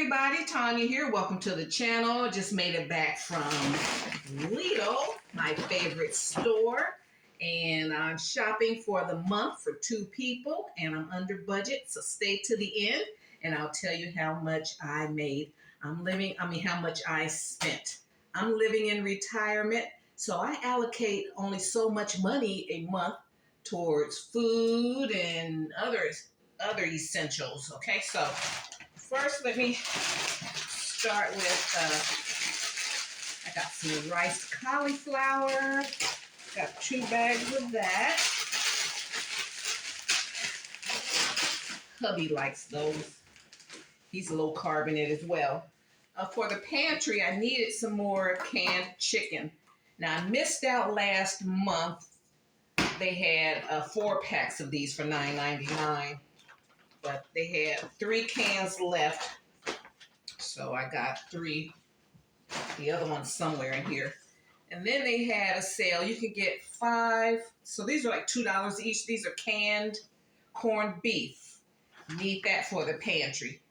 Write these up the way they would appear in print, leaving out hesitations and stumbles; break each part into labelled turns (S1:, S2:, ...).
S1: everybody, Tanya here. Welcome to the channel. Just made it back from Lidl, my favorite store. And I'm shopping for the month for 2 people and I'm under budget, so stay to the end and I'll tell you how much I made. How much I spent. I'm living in retirement, so I allocate only so much money a month towards food and other essentials. Okay, so first let me start with, I got some riced cauliflower. Got 2 bags of that. Hubby likes those. He's low carb in it as well. For the pantry, I needed some more canned chicken. Now, I missed out last month. They had 4 packs of these for $9.99. But they had 3 cans left. So I got 3. The other one's somewhere in here. And then they had a sale. You could get 5. So these are like $2 each. These are canned corned beef. Need that for the pantry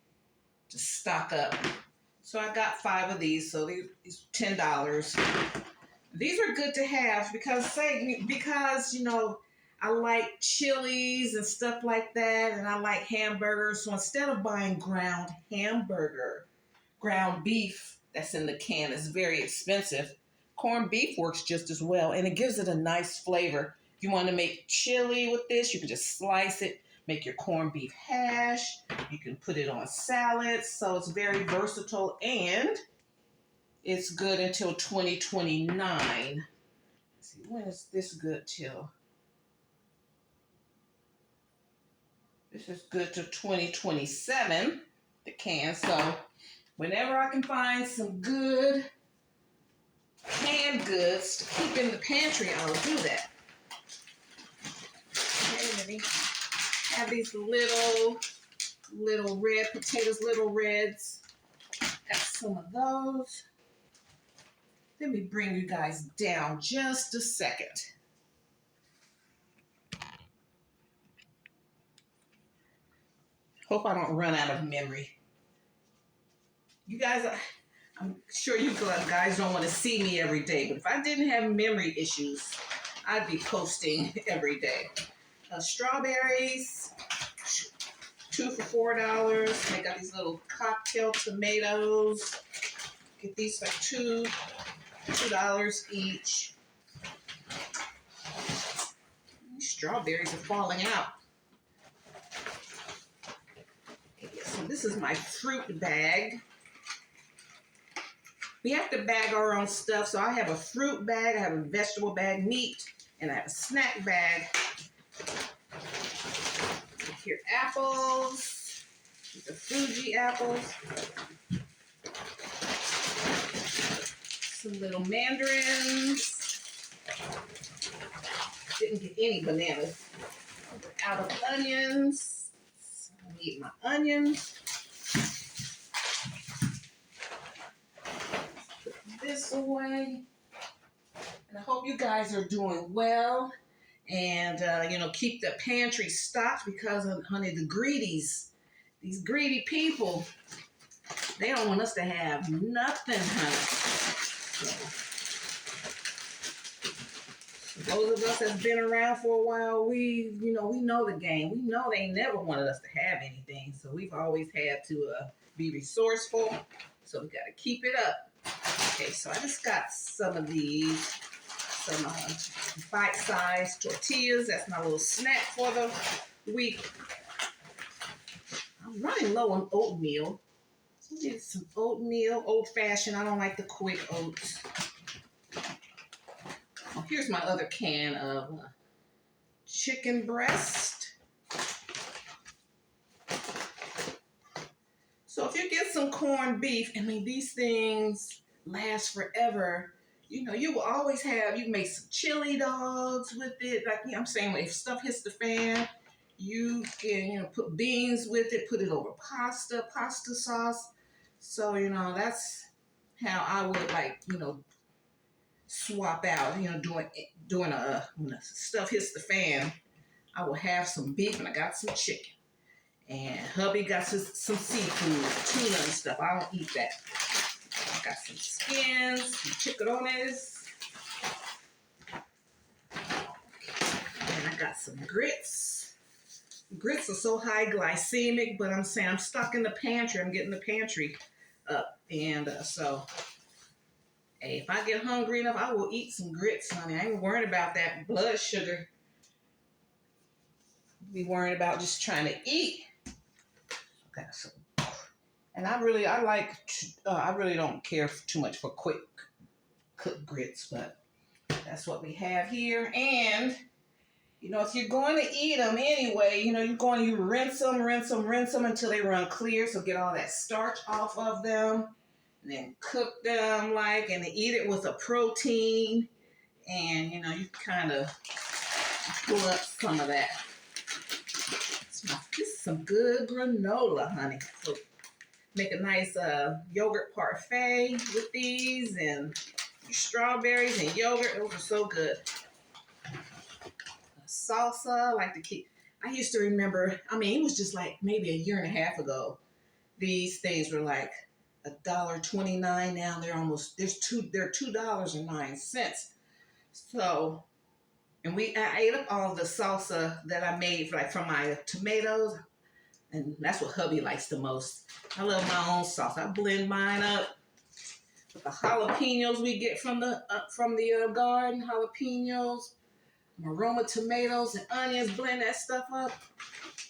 S1: to stock up. So I got 5 of these. So these $10. These are good to have because you know, I like chilies and stuff like that, and I like hamburgers. So instead of buying ground beef that's in the can is very expensive. Corned beef works just as well, and it gives it a nice flavor. If you want to make chili with this, you can just slice it, make your corned beef hash. You can put it on salads, so it's very versatile, and it's good until 2029. Let's see, when is this good till? This is good till 2027, the can. So whenever I can find some good canned goods to keep in the pantry, I'll do that. Okay, let me have these little red potatoes, little reds. Got some of those. Let me bring you guys down just a second. Hope I don't run out of memory. You guys, I'm sure you guys don't want to see me every day, but if I didn't have memory issues, I'd be posting every day. Strawberries, 2 for $4. They got these little cocktail tomatoes. Get these for $2 each. These strawberries are falling out. Okay, so this is my fruit bag. We have to bag our own stuff, so I have a fruit bag, I have a vegetable bag, meat, and I have a snack bag. Here, apples. These are Fuji apples. Some little mandarins. Didn't get any bananas. We're out of onions. So I need my onions. Put this away. And I hope you guys are doing well. And, you know, keep the pantry stocked because, honey, the greedies, these greedy people, they don't want us to have nothing, honey. So those of us that's been around for a while, we know the game. We know they never wanted us to have anything. So we've always had to be resourceful. So we got to keep it up. Okay, so I just got some of these. Some bite-sized tortillas. That's my little snack for the week. I'm running low on oatmeal. So I need some oatmeal, old-fashioned. I don't like the quick oats. Oh, here's my other can of chicken breast. So if you get some corned beef, I mean, these things last forever. You know, you will always have, you can make some chili dogs with it. Like I'm saying, if stuff hits the fan, you can, you know, put beans with it, put it over pasta sauce. So, you know, that's how I would like, you know, swap out, you know, doing when the stuff hits the fan, I will have some beef and I got some chicken. And hubby got some seafood, tuna and stuff. I don't eat that. I got some skins, some chicharrones. And I got some grits. Grits are so high glycemic, but I'm saying I'm stuck in the pantry. I'm getting the pantry up. And so, hey, if I get hungry enough, I will eat some grits, honey. I ain't worried about that blood sugar. Be worrying about just trying to eat. Okay, so, and I really don't care too much for quick cooked grits, but that's what we have here. And you know, if you're going to eat them anyway, you know, you rinse them until they run clear. So get all that starch off of them, and then cook them and eat it with a protein, and you know, you kind of pull up some of that. This is some good granola, honey. So make a nice yogurt parfait with these and strawberries and yogurt. Those are so good. Salsa, I used to remember, I mean, it was just like maybe a year and a half ago. These things were like $1.29. Now they're $2.09. So, and I ate up all the salsa that I made from my tomatoes, and that's what hubby likes the most. I love my own sauce. I blend mine up with the jalapenos we get from the garden, jalapenos, aroma tomatoes and onions. Blend that stuff up.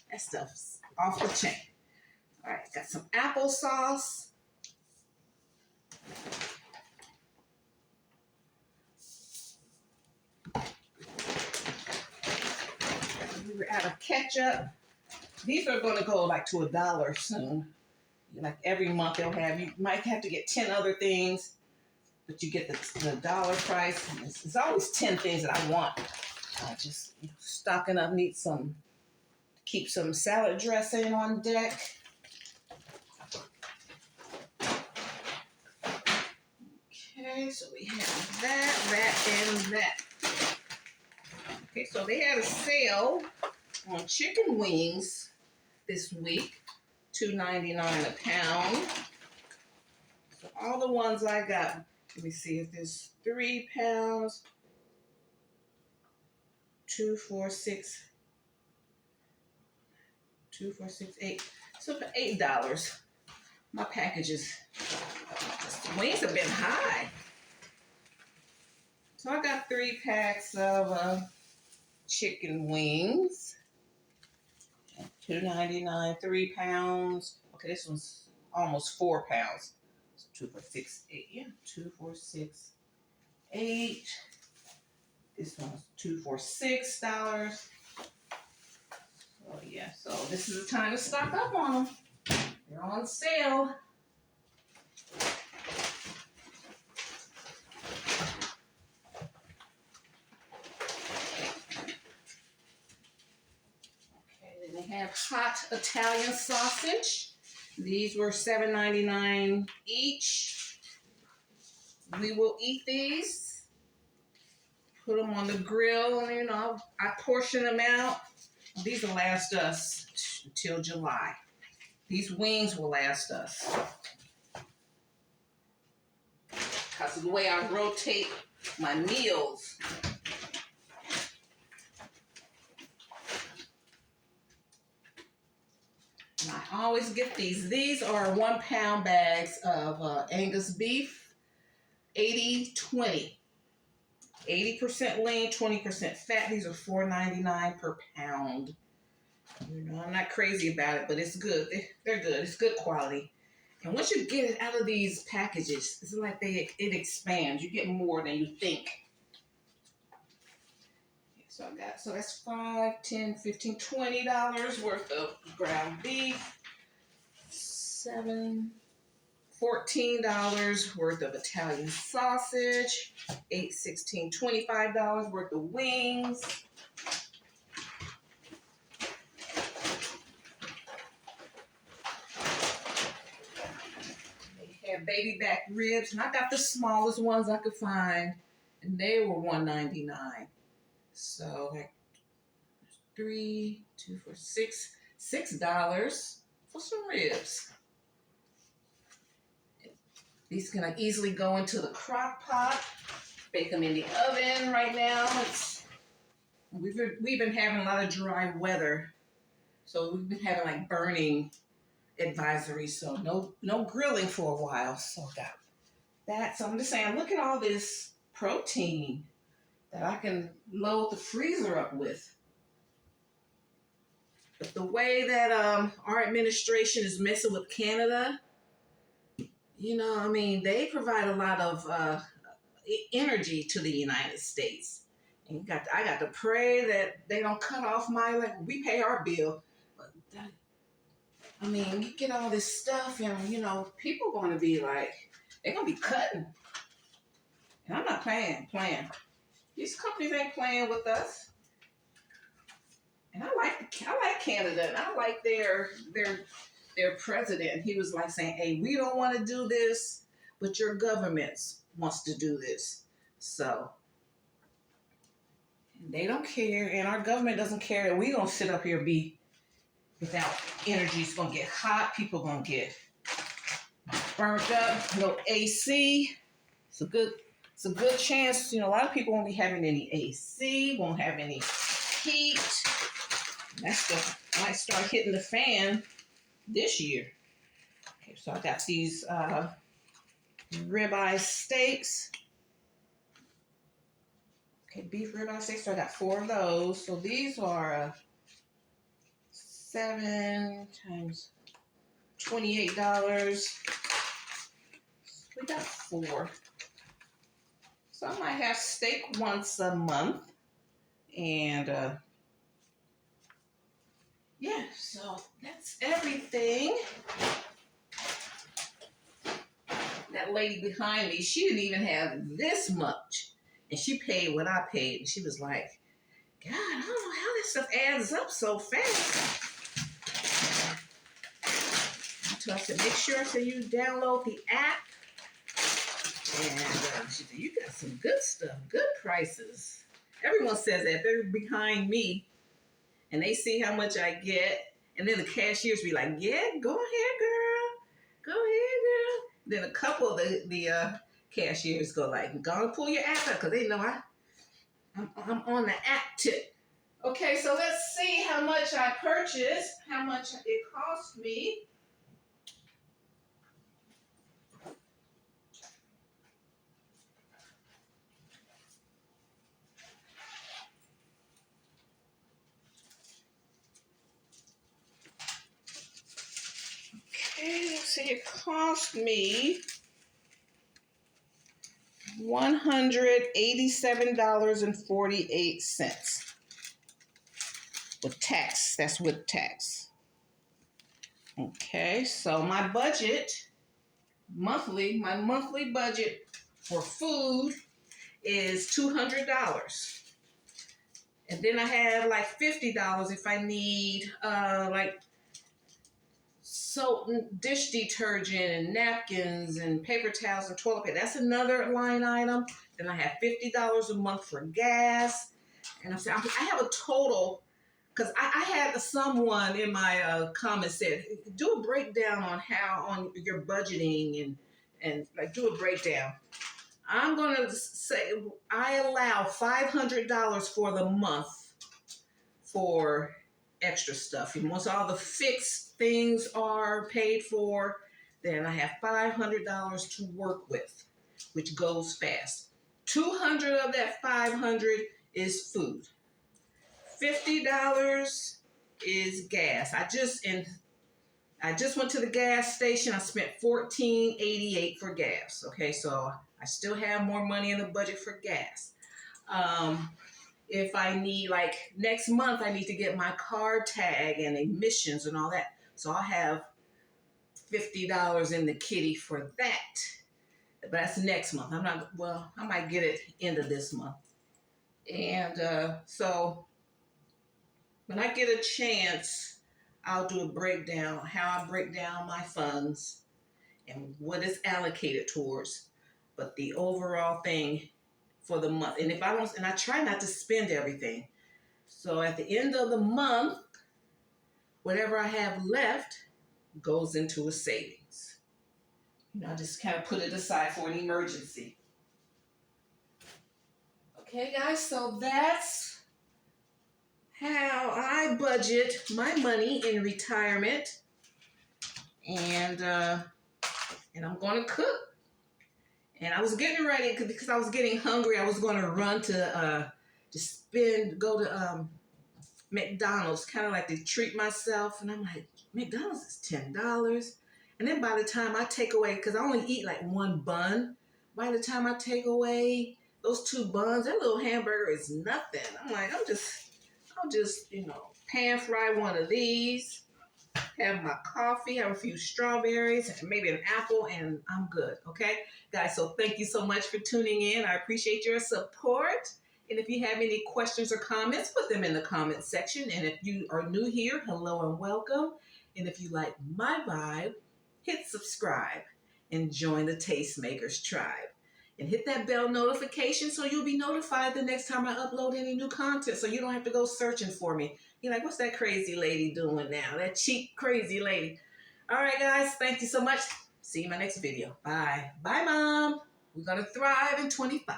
S1: That stuff's off the chain. All right, got some applesauce. We were out of ketchup. These are going to go like to $1 soon. Like every month they'll have, you might have to get 10 other things, but you get the dollar price. It's always 10 things that I want. Just stocking up, keep some salad dressing on deck. Okay, so we have that, and that. Okay, so they had a sale on chicken wings this week, $2.99 a pound. So all the ones I got, let me see if there's 3 pounds, 2, 4, 6, 8. So for $8, my packages, the wings have been high. So I got 3 packs of chicken wings. $2.99, 3 pounds. Okay, this one's almost 4 pounds. So 2, 4, 6, 8. Yeah, 2, 4, 6, 8. This one's $2 for $6. So yeah, so this is the time to stock up on them. They're on sale. They have hot Italian sausage. These were $7.99 each. We will eat these. Put them on the grill, and you know, I portion them out. These will last us until July. These wings will last us. Because of the way I rotate my meals. And I always get these. These are 1 pound bags of Angus beef, 80-20. 80% lean, 20% fat. These are $4.99 per pound. You know, I'm not crazy about it, but it's good. They're good. It's good quality. And once you get it out of these packages, it's like it expands. You get more than you think. So that's $5, $10, $15, $20 worth of ground beef. $14 worth of Italian sausage. $8, $16, $25 worth of wings. They have baby back ribs, and I got the smallest ones I could find, and they were $1.99. So like 3, 2, 4, 6, $6 for some ribs. These can easily go into the crock pot. Bake them in the oven right now. We've been having a lot of dry weather, so we've been having like burning advisories. So no grilling for a while. So got that. So I'm just saying, look at all this protein that I can load the freezer up with. But the way that our administration is messing with Canada, you know, I mean, they provide a lot of energy to the United States. And I got to pray that they don't cut off we pay our bill. But I mean, you get all this stuff and, you know, people going to be like, they're going to be cutting. And I'm not playing. These companies ain't playing with us. And I like Canada, and I like their president. He was like saying, hey, we don't want to do this, but your government wants to do this. So they don't care, and our government doesn't care that we gonna sit up here be without energy. It's gonna get hot, people gonna get burnt up, no AC. It's a good chance, you know, a lot of people won't be having any AC, won't have any heat. That stuff might start hitting the fan this year. Okay, so I got these ribeye steaks. Okay, beef ribeye steaks. So I got 4 of those. So these are 7 times $28. We got 4. So I might have steak once a month. And yeah, so that's everything. That lady behind me, she didn't even have this much. And she paid what I paid. And she was like, God, I don't know how this stuff adds up so fast. So I said, make sure so you download the app. And she said, you got some good stuff, good prices. Everyone says that. They're behind me. And they see how much I get. And then the cashiers be like, yeah, go ahead, girl. Go ahead, girl. Then a couple of the cashiers go like, go and pull your app out, because they know I'm on the app tip. Okay, so let's see how much I purchased, how much it cost me. Okay, let's see, it cost me $187.48 with tax. That's with tax. Okay, so my budget my monthly budget for food is $200. And then I have like $50 if I need like soap and dish detergent and napkins and paper towels and toilet paper. That's another line item. Then I have $50 a month for gas. And I'm saying I have a total, because I had someone in my comments said, do a breakdown on your budgeting and like do a breakdown. I'm going to say I allow $500 for the month for extra stuff. And once all the fixed things are paid for, then I have $500 to work with, which goes fast. $200 of that $500 is food. $50 is gas. I just went to the gas station. I spent $14.88 for gas. Okay, so I still have more money in the budget for gas. If I need, like next month, I need to get my car tag and emissions and all that. So I'll have $50 in the kitty for that. But that's next month. I might get it end of this month. And so when I get a chance, I'll do a breakdown, how I break down my funds and what is allocated towards. But the overall thing for the month. And I try not to spend everything. So at the end of the month, whatever I have left goes into a savings. You know, I just kind of put it aside for an emergency. Okay, guys, so that's how I budget my money in retirement. And I'm going to cook. And I was getting ready because I was getting hungry. I was going to run to go to McDonald's, kind of like to treat myself. And I'm like, McDonald's is $10. And then by the time I take away, because I only eat like one bun, by the time I take away those 2 buns, that little hamburger is nothing. I'm like, I'll just, pan fry one of these, have my coffee, have a few strawberries, and maybe an apple, and I'm good, okay? Guys, so thank you so much for tuning in. I appreciate your support. And if you have any questions or comments, put them in the comment section. And if you are new here, hello and welcome. And if you like my vibe, hit subscribe and join the Tastemakers tribe. And hit that bell notification so you'll be notified the next time I upload any new content, so you don't have to go searching for me. You're like, what's that crazy lady doing now? That cheap, crazy lady. All right, guys. Thank you so much. See you in my next video. Bye. Bye, Mom. We're going to thrive in 25.